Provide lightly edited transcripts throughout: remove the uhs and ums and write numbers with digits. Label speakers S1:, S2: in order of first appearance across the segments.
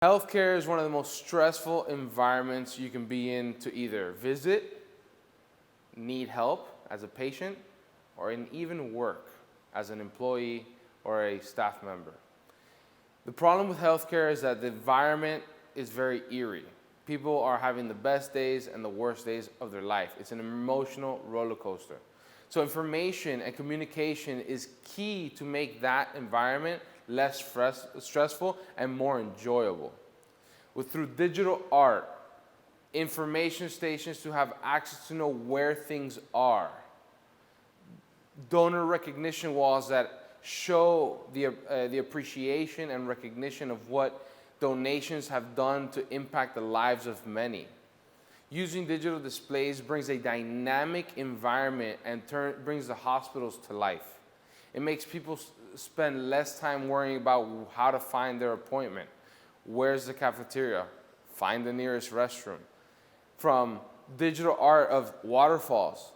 S1: Healthcare is one of the most stressful environments you can be in to either visit, need help as a patient, or in even work as an employee or a staff member. The problem with healthcare is that the environment is very eerie. People are having the best days and the worst days of their life. It's an emotional roller coaster. So information and communication is key to make that environment less stressful and more enjoyable. Through digital art, information stations to have access to know where things are, donor recognition walls that show the appreciation and recognition of what donations have done to impact the lives of many. Using digital displays brings a dynamic environment and brings the hospitals to life. It makes people spend less time worrying about how to find their appointment. Where's the cafeteria? Find the nearest restroom. From digital art of waterfalls,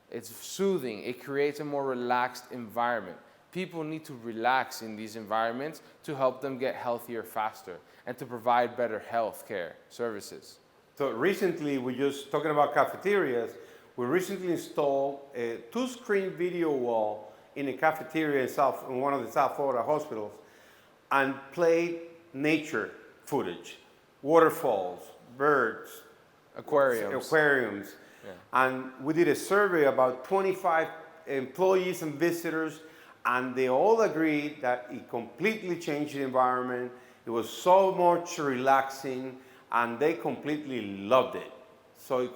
S1: it's soothing. It creates a more relaxed environment. People need to relax in these environments to help them get healthier faster and to provide better health care services.
S2: So recently, we're just talking about cafeterias. We recently installed a 2-screen video wall in a cafeteria in one of the South Florida hospitals and played nature footage, waterfalls, birds, aquariums.
S1: Yeah.
S2: And we did a survey about 25 employees and visitors, and they all agreed that it completely changed the environment. It was so much relaxing, and they completely loved it. So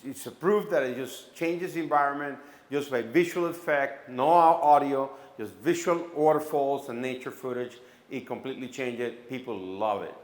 S2: it's a proof that it just changes the environment just by visual effect, no audio, just visual waterfalls and nature footage. It completely changed it. People love it.